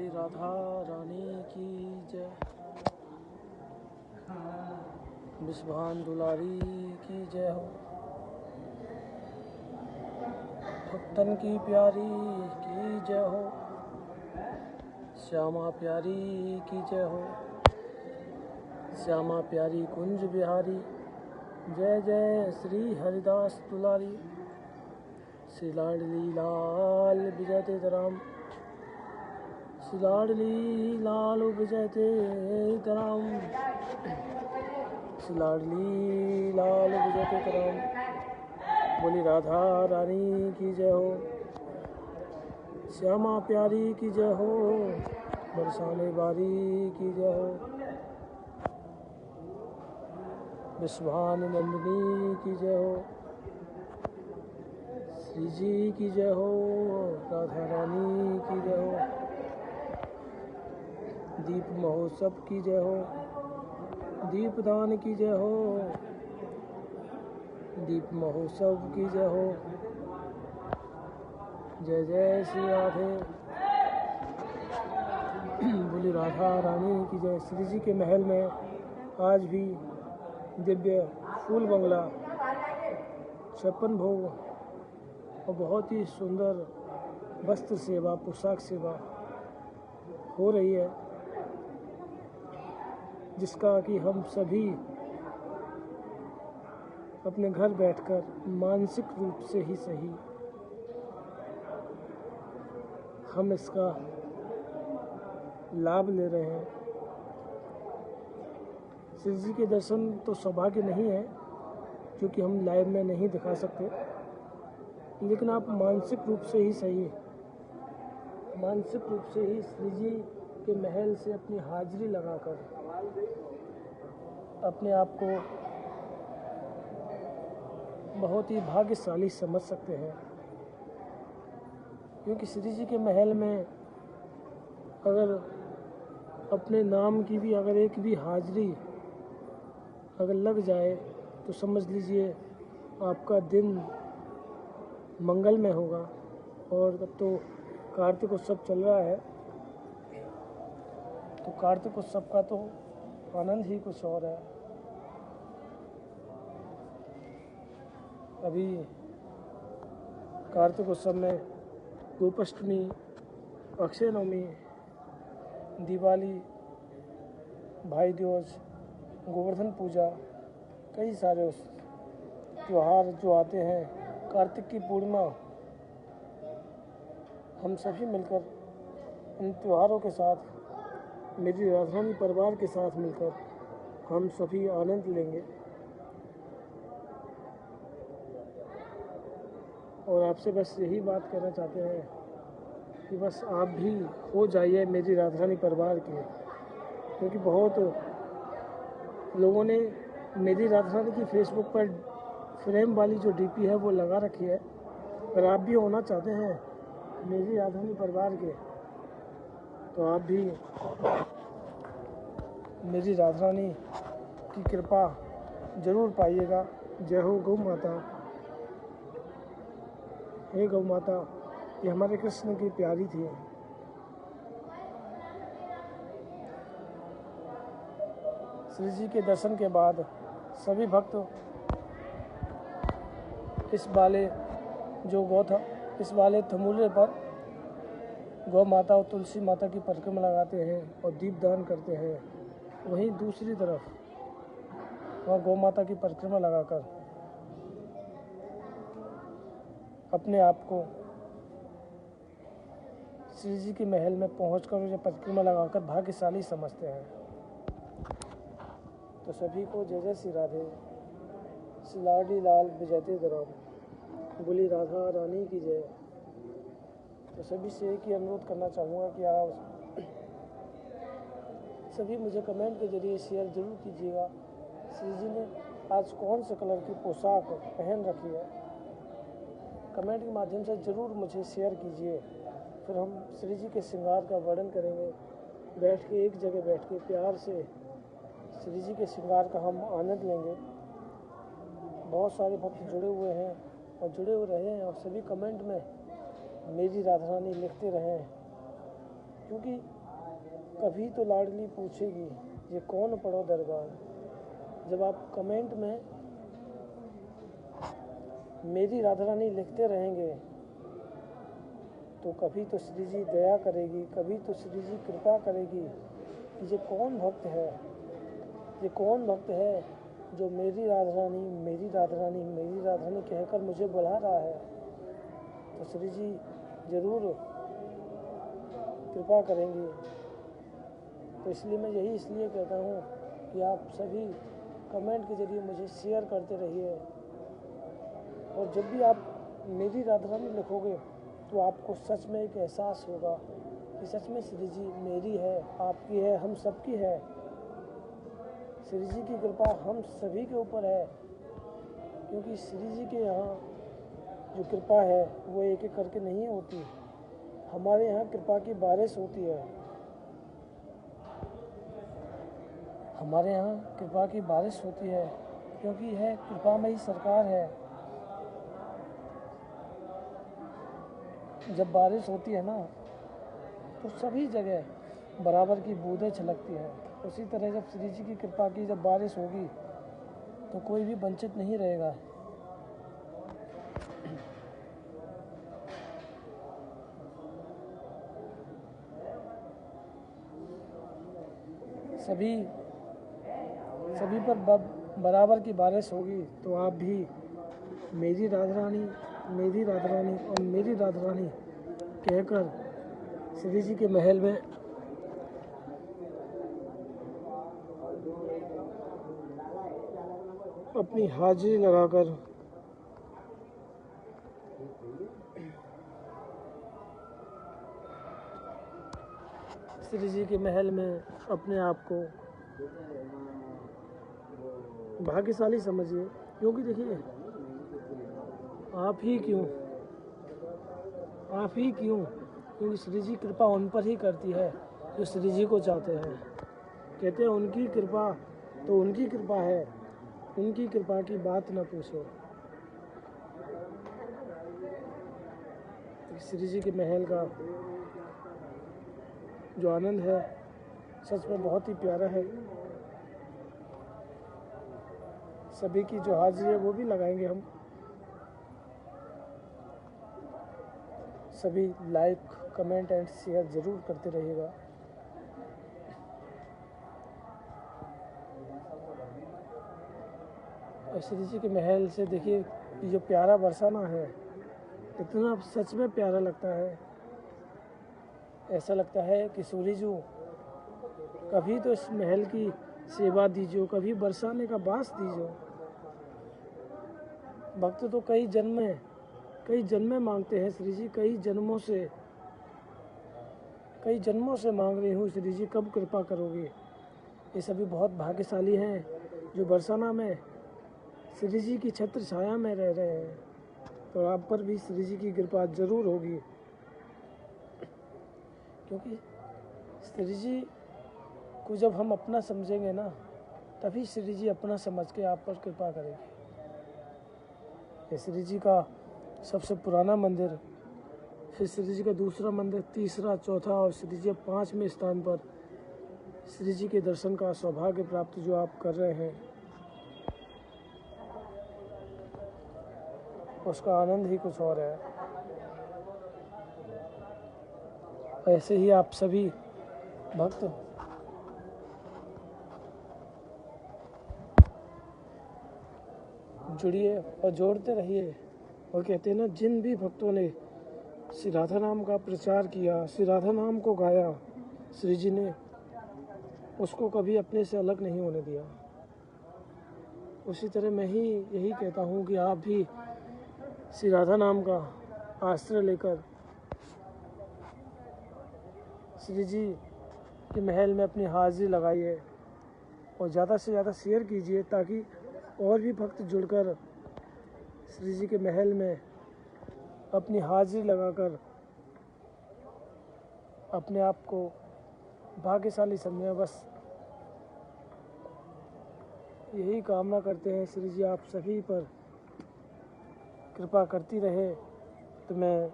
बोली राधा रानी की जय। विश्वान दुलारी की जय हो। भक्तन की प्यारी की जय हो। श्यामा प्यारी की जय हो। श्यामा प्यारी कुंज बिहारी जय जय श्री हरिदास दुलारी। श्री लाडली लाल विजय तेतराम। श्री लाडली लाल विजय तेतराम। श्री लाडली लाल विजय तेतराम। बोली राधा रानी की जय हो। श्यामा प्यारी की जय हो। बरसाने बारी की जय हो। विश्वान नंदिनी की जय हो। श्री जी की जय हो। राधा रानी की जय हो। दीप महोत्सव की जय हो। दीपदान की जय हो। दीप महोत्सव की जय हो। जय जय श्री राधे। बोली राधा रानी की जय। श्री जी के महल में आज भी दिव्य फूल बंगला, 56 भोग और बहुत ही सुंदर वस्त्र सेवा, पोशाक सेवा हो रही है, जिसका कि हम सभी अपने घर बैठकर मानसिक रूप से ही सही हम इसका लाभ ले रहे हैं। श्री जी के दर्शन तो सौभाग्य नहीं है, क्योंकि हम लाइव में नहीं दिखा सकते, लेकिन आप मानसिक रूप से ही सही, मानसिक रूप से ही श्री जी के महल से अपनी हाजिरी लगाकर अपने आप को बहुत ही भाग्यशाली समझ सकते हैं। क्योंकि श्री जी के महल में अगर अपने नाम की भी अगर एक भी हाजिरी अगर लग जाए तो समझ लीजिए आपका दिन मंगलमय होगा। और अब तो कार्तिक उत्सव चल रहा है, तो कार्तिक उत्सव का तो आनंद ही कुछ और है। अभी कार्तिक उत्सव में गोपाष्टमी, अक्षय नवमी, दिवाली, भाई दूज, गोवर्धन पूजा, कई सारे त्योहार जो आते हैं, कार्तिक की पूर्णिमा, हम सभी मिलकर इन त्योहारों के साथ मेरी राजधानी परिवार के साथ मिलकर हम सभी आनंद लेंगे। और आपसे बस यही बात कहना चाहते हैं कि बस आप भी हो जाइए मेरी राजधानी परिवार के, क्योंकि बहुत लोगों ने मेरी राजधानी की फेसबुक पर फ्रेम वाली जो डीपी है वो लगा रखी है। अगर आप भी होना चाहते हैं मेरी राजधानी परिवार के, तो आप भी मेरी राजधानी की कृपा जरूर पाइएगा। जय हो गौ माता। हे गौ माता, ये हमारे कृष्ण की प्यारी थी। श्री जी के दर्शन के बाद सभी भक्त इस वाले थमूले पर गौ माता और तुलसी माता की परिक्रमा लगाते हैं और दीपदान करते हैं। वहीं दूसरी तरफ वहाँ गौ माता की परिक्रमा लगाकर अपने आप को श्री जी के महल में पहुंचकर उन्हें परिक्रमा लगाकर भाग्यशाली समझते हैं। तो सभी को जय जय श्री राधे। श्री लाडली लाल विजय तेतराम। बोली राधा रानी की जय। तो सभी से एक ही अनुरोध करना चाहूँगा कि आप सभी मुझे कमेंट के जरिए शेयर जरूर कीजिएगा, श्री जी ने आज कौन से कलर की पोशाक पहन रखी है। कमेंट के माध्यम से ज़रूर मुझे शेयर कीजिए, फिर हम श्री जी के श्रृंगार का वर्णन करेंगे। बैठ के एक जगह बैठ के प्यार से श्री जी के श्रृंगार का हम आनंद लेंगे। बहुत सारे भक्त जुड़े हुए हैं और जुड़े हुए रहे हैं, और सभी कमेंट में मेरी राधा रानी लिखते रहें, क्योंकि कभी तो लाडली पूछेगी ये कौन पढ़ो दरबार। जब आप कमेंट में मेरी राधा रानी लिखते रहेंगे तो कभी तो श्री जी दया करेगी, कभी तो श्री जी कृपा करेगी कि ये कौन भक्त है, ये कौन भक्त है जो मेरी राधा रानी मेरी राधा रानी मेरी राधा रानी कहकर मुझे बुला रहा है। तो श्री जी ज़रूर कृपा करेंगी। तो इसलिए मैं यही इसलिए कहता हूँ कि आप सभी कमेंट के ज़रिए मुझे शेयर करते रहिए, और जब भी आप मेरी राधा रानी लिखोगे तो आपको सच में एक एहसास होगा कि सच में श्री जी मेरी है, आपकी है, हम सबकी है। श्री जी की कृपा हम सभी के ऊपर है, क्योंकि श्री जी के यहाँ जो कृपा है वो एक एक करके नहीं होती, हमारे यहाँ कृपा की बारिश होती है। हमारे यहाँ कृपा की बारिश होती है क्योंकि यह कृपामयी सरकार है। जब बारिश होती है ना तो सभी जगह बराबर की बूंदें छलकती हैं। उसी तरह जब श्री जी की कृपा की जब बारिश होगी तो कोई भी वंचित नहीं रहेगा। सभी पर बराबर की बारिश होगी। तो आप भी मेरी राधा रानी मेरी राधा रानी और मेरी राधा रानी कहकर श्री जी के महल में अपनी हाजिरी लगाकर श्री जी के महल में अपने आप को भाग्यशाली समझिए। क्योंकि देखिए आप ही क्यों क्योंकि श्री जी कृपा उन पर ही करती है जो श्री जी को चाहते हैं। कहते हैं उनकी कृपा तो उनकी कृपा है, उनकी कृपा की बात न पूछो। श्री जी के महल का जो आनंद है सच में बहुत ही प्यारा है। सभी की जो हाजिरी है वो भी लगाएंगे हम। सभी लाइक कमेंट एंड शेयर ज़रूर करते रहिएगा। और श्री जी के महल से देखिए ये जो प्यारा बरसाना है इतना सच में प्यारा लगता है। ऐसा लगता है कि सूर्य जी कभी तो इस महल की सेवा दीजिए, कभी बरसाने का बास दीजिए। भक्त तो कई जन्में मांगते हैं श्री जी, कई जन्मों से मांग रही हूँ श्री जी कब कृपा करोगे। ये सभी बहुत भाग्यशाली हैं जो बरसाना में श्री जी की छत्र छाया में रह रहे हैं। तो आप पर भी श्री जी की कृपा जरूर होगी, क्योंकि श्री जी को जब हम अपना समझेंगे ना तभी श्री जी अपना समझ के आप पर कृपा करेगी। ये श्री जी का सबसे पुराना मंदिर, फिर श्री जी का दूसरा मंदिर, तीसरा, चौथा और श्री जी 5वें स्थान पर श्री जी के दर्शन का सौभाग्य प्राप्त जो आप कर रहे हैं उसका आनंद ही कुछ और है। ऐसे ही आप सभी भक्त जुड़िए और जोड़ते रहिए। और कहते हैं ना, जिन भी भक्तों ने श्री राधा नाम का प्रचार किया, श्री राधा नाम को गाया, श्री जी ने उसको कभी अपने से अलग नहीं होने दिया। उसी तरह मैं ही यही कहता हूँ कि आप भी श्री राधा नाम का आश्रय लेकर श्री जी के महल में अपनी हाजिरी लगाइए और ज़्यादा से ज़्यादा शेयर कीजिए ताकि और भी भक्त जुड़कर श्री जी के महल में अपनी हाजिरी लगाकर अपने आप को भाग्यशाली समझें। बस यही कामना करते हैं श्री जी आप सभी पर कृपा करती रहे। तो मैं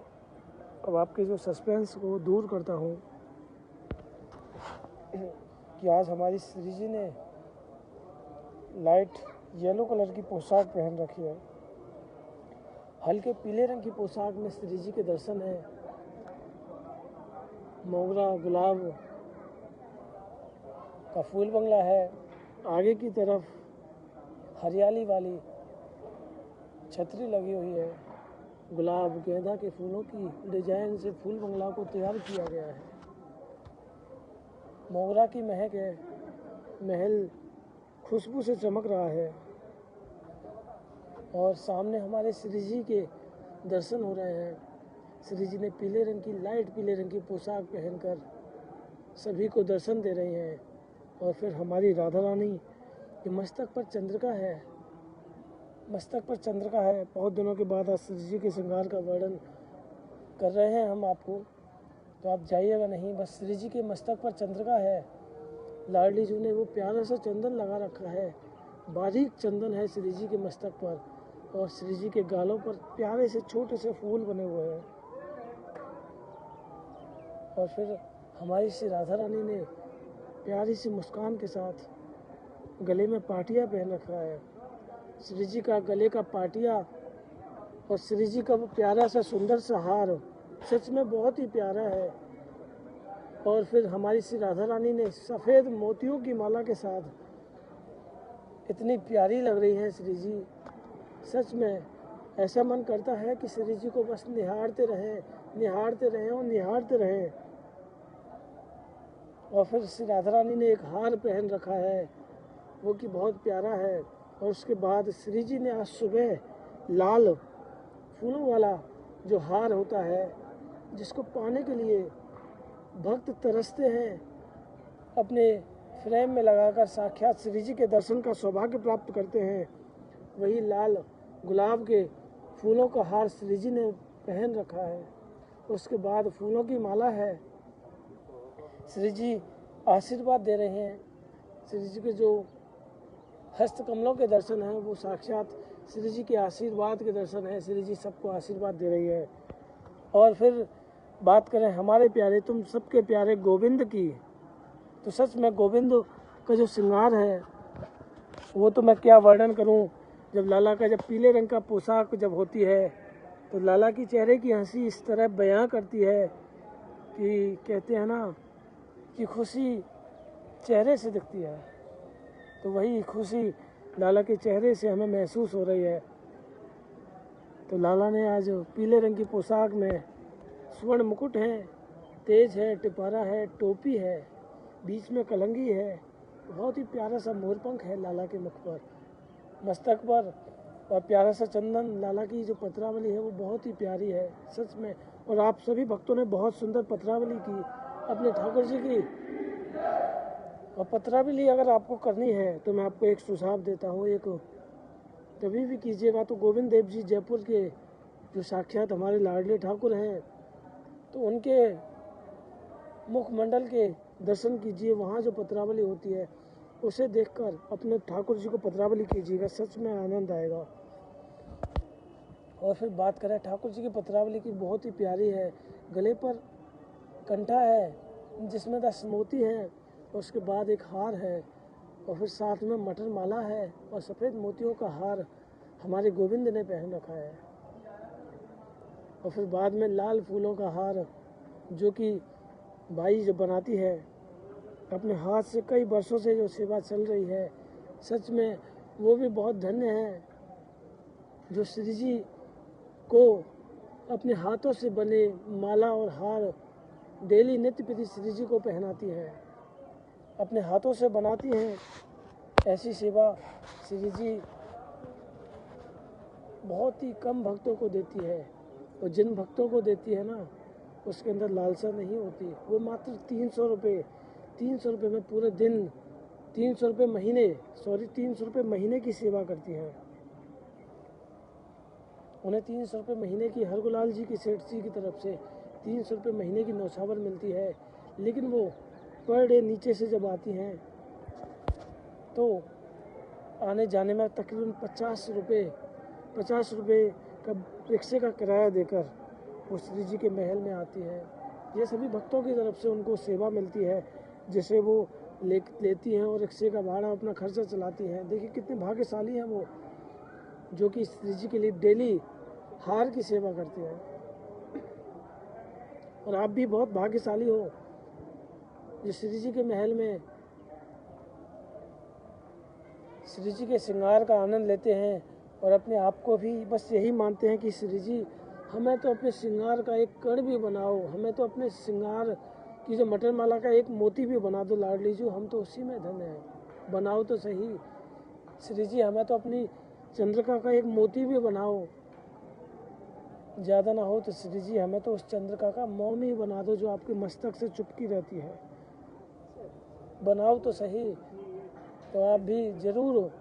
अब आपके जो सस्पेंस को दूर करता हूँ। कि आज हमारी श्री जी ने लाइट येलो कलर की पोशाक पहन रखी है। हल्के पीले रंग की पोशाक में श्री जी के दर्शन है। मोगरा गुलाब का फूल बंगला है। आगे की तरफ हरियाली वाली छतरी लगी हुई है। गुलाब गेंदा के फूलों की डिजाइन से फूल बंगला को तैयार किया गया है। मोगरा की महक है। महल खुशबू से चमक रहा है और सामने हमारे श्री जी के दर्शन हो रहे हैं। श्री जी ने पीले रंग की लाइट पीले रंग की पोशाक पहनकर सभी को दर्शन दे रही हैं। और फिर हमारी राधा रानी के मस्तक पर चंद्रिका है। मस्तक पर चंद्रिका है। बहुत दिनों के बाद आज श्री जी के श्रृंगार का वर्णन कर रहे हैं हम आपको, तो आप जाइएगा नहीं। बस श्री जी के मस्तक पर चंद्रिका है। लाडली जी ने वो प्यारा सा चंदन लगा रखा है। बारीक चंदन है श्री जी के मस्तक पर और श्री जी के गालों पर प्यारे से छोटे से फूल बने हुए हैं। और फिर हमारी श्री राधा रानी ने प्यारी सी मुस्कान के साथ गले में पाटिया पहन रखा है। श्री जी का गले का पाटिया और श्री जी का वो प्यारा सा सुंदर सा हार सच में बहुत ही प्यारा है। और फिर हमारी श्री राधा रानी ने सफ़ेद मोतियों की माला के साथ इतनी प्यारी लग रही है श्री जी। सच में ऐसा मन करता है कि श्री जी को बस निहारते रहें, निहारते रहें और निहारते रहें। और फिर श्री राधा रानी ने एक हार पहन रखा है, वो कि बहुत प्यारा है। और उसके बाद श्री जी ने आज सुबह लाल फूलों वाला जो हार होता है, जिसको पाने के लिए भक्त तरसते हैं, अपने फ्रेम में लगाकर साक्षात श्री जी के दर्शन का सौभाग्य प्राप्त करते हैं, वही लाल गुलाब के फूलों का हार श्री जी ने पहन रखा है। उसके बाद फूलों की माला है। श्री जी आशीर्वाद दे रहे हैं। श्री जी के जो हस्त कमलों के दर्शन हैं वो साक्षात श्री जी के आशीर्वाद के दर्शन हैं। श्री जी सबको आशीर्वाद दे रही है। और फिर बात करें हमारे प्यारे तुम सबके प्यारे गोविंद की, तो सच में गोविंद का जो श्रृंगार है वो तो मैं क्या वर्णन करूं। जब लाला का जब पीले रंग का पोशाक जब होती है तो लाला की चेहरे की हंसी इस तरह बयां करती है कि कहते हैं ना कि खुशी चेहरे से दिखती है, तो वही खुशी लाला के चेहरे से हमें महसूस हो रही है। तो लाला ने आज पीले रंग की पोशाक में स्वर्ण मुकुट है, तेज है, टिपारा है, टोपी है, बीच में कलंगी है, बहुत ही प्यारा सा मोरपंख है लाला के मुख पर, मस्तक पर, और प्यारा सा चंदन। लाला की जो पत्रावली है वो बहुत ही प्यारी है सच में। और आप सभी भक्तों ने बहुत सुंदर पत्रावली की अपने ठाकुर जी की। और पत्रावली अगर आपको करनी है तो मैं आपको एक सुझाव देता हूँ, एक कभी भी कीजिएगा तो गोविंद देव जी जयपुर के जो साक्षात हमारे लाडले ठाकुर हैं, तो उनके मुखमंडल के दर्शन कीजिए। वहाँ जो पत्रावली होती है उसे देखकर अपने ठाकुर जी को पत्रावली कीजिएगा, सच में आनंद आएगा। और फिर बात करें ठाकुर जी की पत्रावली की, बहुत ही प्यारी है। गले पर कंठा है जिसमें 10 मोती है, और उसके बाद एक हार है, और फिर साथ में मटर माला है और सफ़ेद मोतियों का हार हमारे गोविंद ने पहन रखा है। और फिर बाद में लाल फूलों का हार जो कि बाई जो बनाती है अपने हाथ से, कई वर्षों से जो सेवा चल रही है, सच में वो भी बहुत धन्य है जो श्री जी को अपने हाथों से बने माला और हार डेली नित्य प्रति श्री जी को पहनाती है, अपने हाथों से बनाती हैं। ऐसी सेवा श्री जी बहुत ही कम भक्तों को देती है, और जिन भक्तों को देती है ना उसके अंदर लालसा नहीं होती। वो मात्र 300 रुपये में पूरे दिन 300 रुपये महीने की सेवा करती हैं। उन्हें 300 रुपये महीने की हरगुलाल जी की सेठ जी की तरफ से 300 रुपये महीने की नौछावर मिलती है, लेकिन वो पर डे नीचे से जब आती हैं तो आने जाने में तकरीबन 50 रुपये का रिक्शे का किराया देकर वो श्री जी के महल में आती है। ये सभी भक्तों की तरफ से उनको सेवा मिलती है। जैसे वो लेती हैं और रिक्शे का भाड़ा अपना खर्चा चलाती हैं। देखिए कितने भाग्यशाली हैं वो, जो कि श्री जी के लिए डेली हार की सेवा करते हैं। और आप भी बहुत भाग्यशाली हो जो श्री जी के महल में श्री जी के श्रृंगार का आनंद लेते हैं और अपने आप को भी बस यही मानते हैं कि श्री जी हमें तो अपने श्रृंगार का एक कण भी बनाओ, हमें तो अपने श्रृंगार की जो मटर माला का एक मोती भी बना दो लाडली जी, हम तो उसी में धन है, बनाओ तो सही श्री जी, हमें तो अपनी चंद्रिका का एक मोती भी बनाओ, ज़्यादा ना हो तो श्री जी हमें तो उस चंद्रिका का मोम ही बना दो जो आपके मस्तक से चुपकी रहती है, बनाओ तो सही। तो आप भी ज़रूर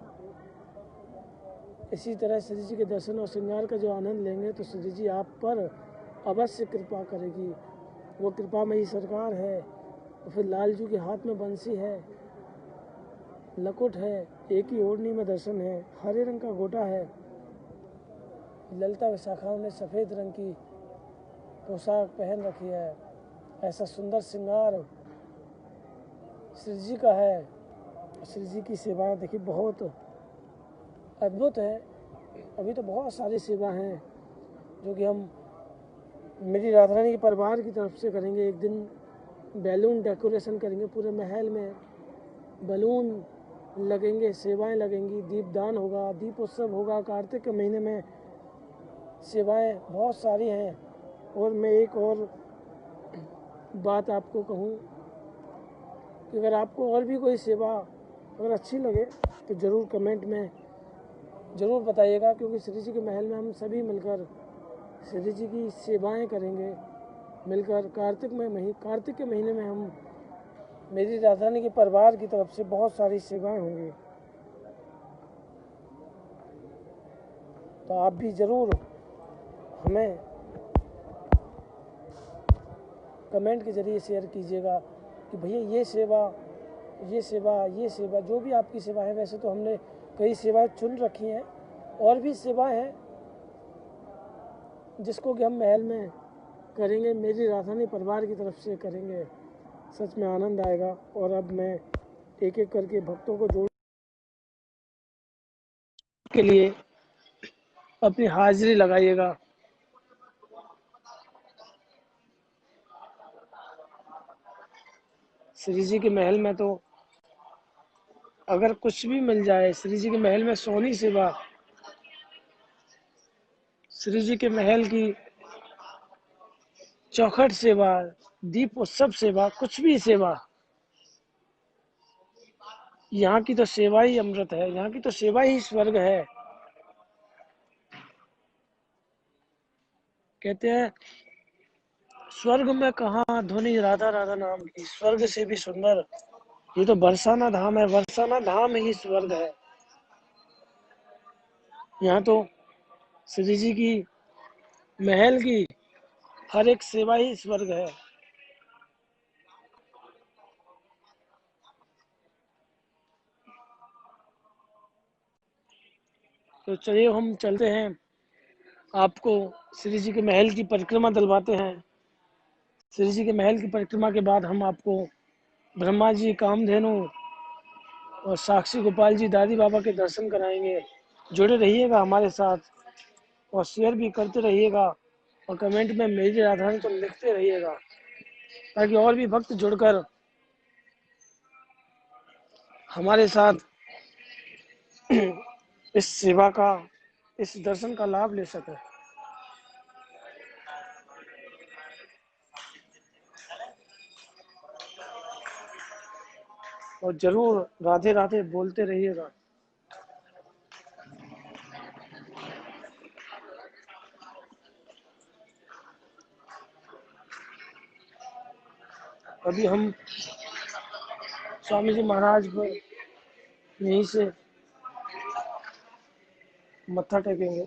इसी तरह श्री जी के दर्शन और श्रृंगार का जो आनंद लेंगे तो श्री जी आप पर अवश्य कृपा करेगी। वो कृपा में ही सरकार है। तो फिर लालजू के हाथ में बंसी है, लकुट है, एक ही ओढ़नी में दर्शन है, हरे रंग का गोटा है, ललिता विशाखाओं ने सफ़ेद रंग की पोशाक पहन रखी है। ऐसा सुंदर श्रृंगार श्री जी का है। श्री जी की सेवाएं देखिए बहुत अद्भुत है। अभी तो बहुत सारी सेवा हैं जो कि हम मेरी राधा रानी के परिवार की तरफ से करेंगे। एक दिन बैलून डेकोरेशन करेंगे, पूरे महल में बलून लगेंगे, सेवाएं लगेंगी, दीपदान होगा, दीप उत्सव होगा। कार्तिक के महीने में सेवाएं बहुत सारी हैं। और मैं एक और बात आपको कहूँ कि अगर आपको और भी कोई सेवा अगर अच्छी लगे तो ज़रूर कमेंट में ज़रूर बताइएगा, क्योंकि श्री जी के महल में हम सभी मिलकर श्री जी की सेवाएं करेंगे मिलकर। कार्तिक के महीने में हम मेरी राधा रानी के परिवार की तरफ से बहुत सारी सेवाएं होंगी। तो आप भी ज़रूर हमें कमेंट के ज़रिए शेयर कीजिएगा कि भैया ये सेवा जो भी आपकी सेवा है। वैसे तो हमने कई सेवाएं चुन रखी हैं, और भी सेवाएं हैं जिसको कि हम महल में करेंगे, मेरी राधा रानी परिवार की तरफ से करेंगे। सच में आनंद आएगा। और अब मैं एक एक करके भक्तों को जोड़ के लिए अपनी हाजिरी लगाइएगा। श्री जी के महल में तो अगर कुछ भी मिल जाए, श्री जी के महल में सोनी सेवा, श्री जी के महल की चौखट सेवा, दीप उत्सव सेवा, कुछ भी सेवा, यहाँ की तो सेवा ही अमृत है, यहाँ की तो सेवा ही स्वर्ग है। कहते हैं स्वर्ग में कहाँ ध्वनि राधा राधा नाम की, स्वर्ग से भी सुंदर ये तो बरसाना धाम है, बरसाना धाम ही स्वर्ग है। यहाँ तो श्री जी की महल की हर एक सेवा ही स्वर्ग है। तो चलिए हम चलते हैं, आपको श्री जी के महल की परिक्रमा दिलवाते हैं। श्री जी के महल की परिक्रमा के बाद हम आपको ब्रह्मा जी, कामधेनु और साक्षी गोपाल जी, दादी बाबा के दर्शन कराएंगे। जुड़े रहिएगा हमारे साथ और शेयर भी करते रहिएगा और कमेंट में मेरी राधा रानी तो लिखते रहिएगा, ताकि और भी भक्त जुड़कर हमारे साथ इस सेवा का, इस दर्शन का लाभ ले सके। और जरूर राधे राधे बोलते रहिएगा। अभी हम स्वामी जी महाराज पर यहीं से मत्था टेकेंगे।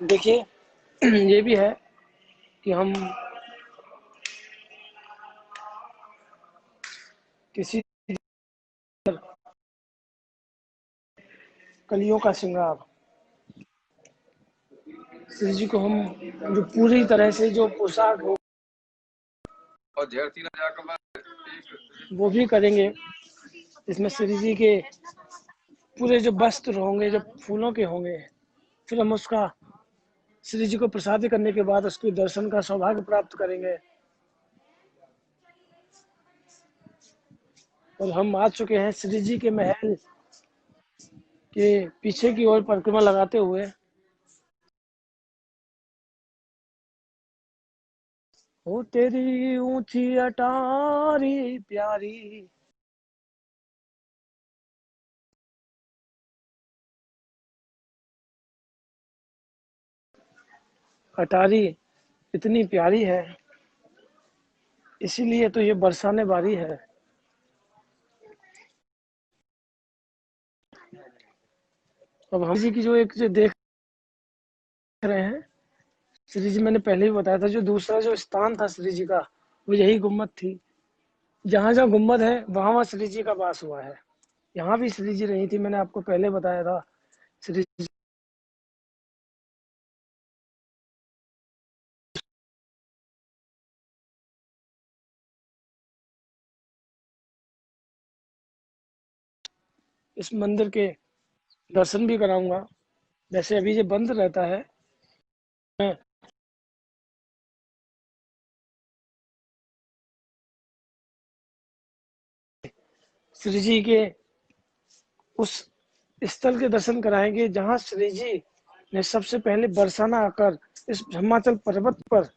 देखिए ये भी है कि हम किसी कलियों का श्रृंगार। श्री जी को हम जो पूरी तरह से जो पोशाक हो वो भी करेंगे। इसमें श्री जी के पूरे जो वस्त्र होंगे जो फूलों के होंगे, फिर हम उसका श्री जी को प्रसाद करने के बाद उसके दर्शन का सौभाग्य प्राप्त करेंगे। और हम आ चुके हैं श्री जी के महल के पीछे की ओर परिक्रमा लगाते हुए। ओ तेरी ऊंची अटारी प्यारी, अटारी इतनी प्यारी है, इसीलिए तो ये बरसाने वाली है। अब हम जी की जो एक जो देख रहे हैं श्री जी, मैंने पहले ही बताया था, जो दूसरा जो स्थान था श्री जी का वो यही गुम्बद थी। जहाँ जहाँ गुम्बद है वहाँ वहाँ श्री जी का वास हुआ है। यहाँ भी श्री जी रही थी, मैंने आपको पहले बताया था। श्री जी इस मंदिर के दर्शन भी कराऊंगा। वैसे अभी ये बंद रहता है। श्री जी के उस स्थल के दर्शन कराएंगे जहाँ श्री जी ने सबसे पहले बरसाना आकर इस हिमाचल पर्वत पर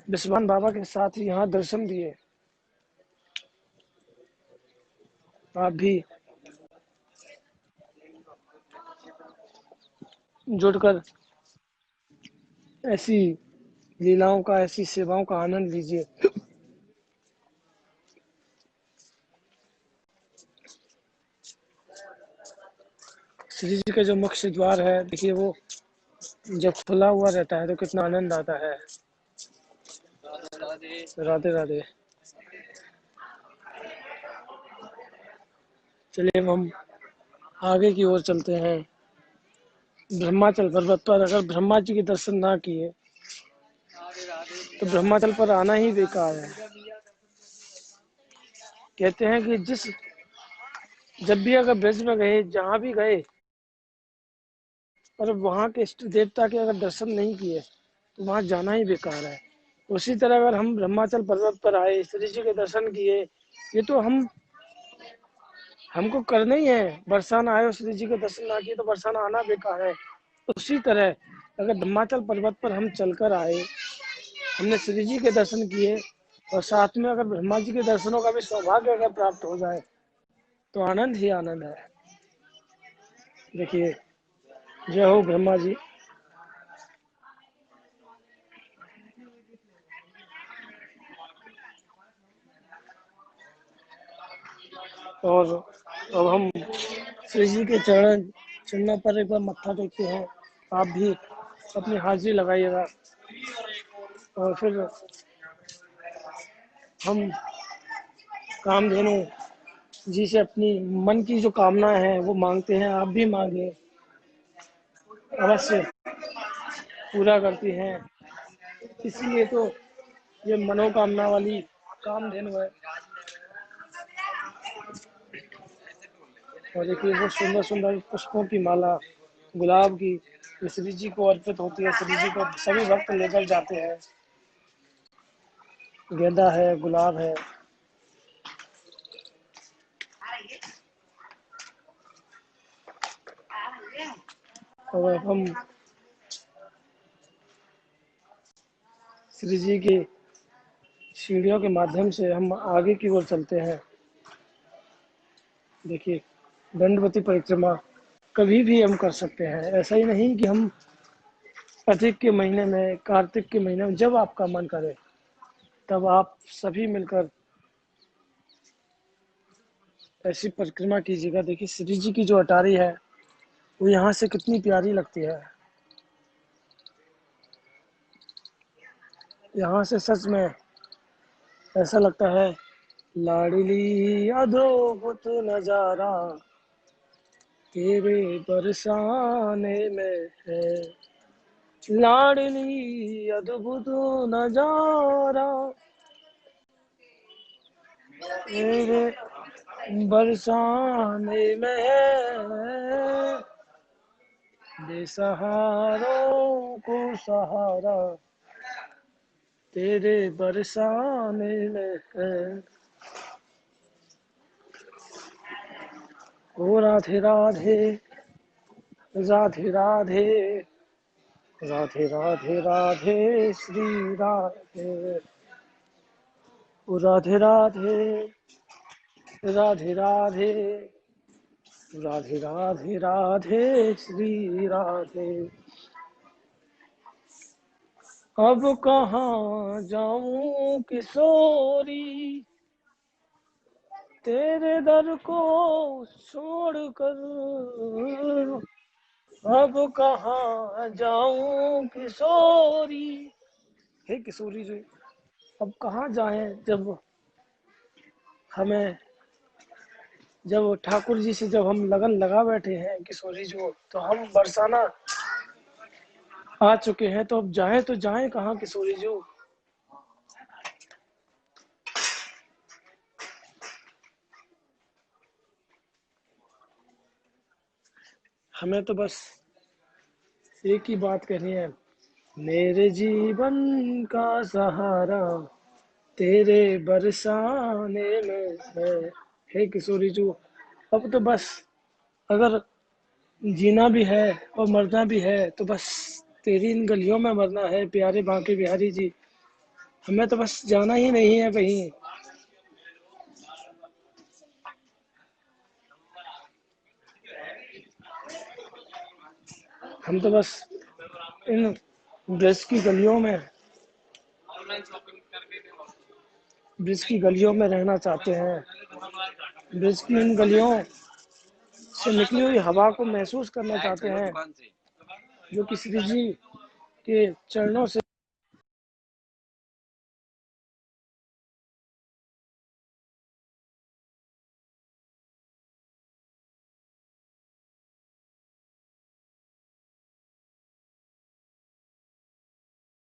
विश्वान बाबा के साथ यहाँ दर्शन दिए। आप भी जुड़कर ऐसी लीलाओं का, ऐसी सेवाओं का आनंद लीजिए। श्री जी का जो मुख्य द्वार है देखिए, वो जब खुला हुआ रहता है तो कितना आनंद आता है। राधे राधे। चलिए अब हम आगे की ओर चलते हैं। ब्रह्माचल पर्वत पर अगर ब्रह्मा जी के दर्शन ना किए तो ब्रह्माचल पर आना ही बेकार है। कहते हैं कि जब भी अगर ब्रज में गए, जहाँ भी गए, और वहाँ के इष्ट देवता के अगर दर्शन नहीं किए तो वहाँ जाना ही बेकार है। उसी तरह अगर हम ब्रह्माचल पर्वत पर आए, श्री जी के दर्शन किए, ये तो हमको करना ही है। बरसाना आए और श्री जी के दर्शन ना किए तो बरसाना आना बेकार है। उसी तरह अगर ब्रह्माचल पर्वत पर हम चलकर आए, हमने श्री जी के दर्शन किए और साथ में अगर ब्रह्मा जी के दर्शनों का भी सौभाग्य अगर प्राप्त हो जाए तो आनंद ही आनंद है। देखिए, जय हो ब्रह्मा जी। और अब हम श्री जी के चरणों पर एक बार मत्था टेकते हैं। आप भी अपनी हाजिरी लगाइएगा और फिर हम कामधेनु जी से अपनी मन की जो कामना है वो मांगते हैं। आप भी मांगे, अवश्य पूरा करती हैं। इसीलिए तो ये मनोकामना वाली कामधेनु है। और देखिए वो सुंदर सुंदर पुष्पों की माला गुलाब की श्री जी को अर्पित होती है। श्री जी को सभी भक्त लेकर जाते हैं। गेंदा है, गुलाब है। और हम श्री जी की सीढ़ियों के माध्यम से हम आगे की ओर चलते हैं। देखिए, दंडवती परिक्रमा कभी भी हम कर सकते हैं। ऐसा ही नहीं कि हम अधिक के महीने में, कार्तिक के महीने में, जब आपका मन करे तब आप सभी मिलकर ऐसी परिक्रमा कीजिएगा। देखिए श्री जी की जो अटारी है वो यहाँ से कितनी प्यारी लगती है। यहाँ से सच में ऐसा लगता है लाडली अद्भुत नजारा, तेरे बरसाने में है लाडली अद्भुत नजारा, तेरे बरसाने में है बेसहारों को सहारा, तेरे बरसाने में है। ओ राधे राधे राधे राधे राधे राधे राधे श्री राधे। ओ राधे राधे राधे राधे राधे राधे राधे श्री राधे। अब कहाँ जाऊं किशोरी, तेरे दर को छोड़कर, अब कहाँ जाऊं किशोरी। हे किशोरी जी, अब कहाँ जाएं जब ठाकुर जी से जब हम लगन लगा बैठे हैं किशोरी जी, तो हम बरसाना आ चुके हैं, तो अब जाएं तो जाएं कहाँ किशोरी जी। हमें तो बस एक ही बात कहनी है, मेरे जीवन का सहारा तेरे बरसाने में है। हे किशोरी जी, अब तो बस अगर जीना भी है और मरना भी है तो बस तेरी इन गलियों में मरना है प्यारे बांके बिहारी जी। हमें तो बस जाना ही नहीं है कहीं। हम तो बस इन ब्रज की गलियों में रहना चाहते हैं। ब्रज की इन गलियों से निकली हुई हवा को महसूस करना चाहते हैं, जो कि श्री जी के चरणों से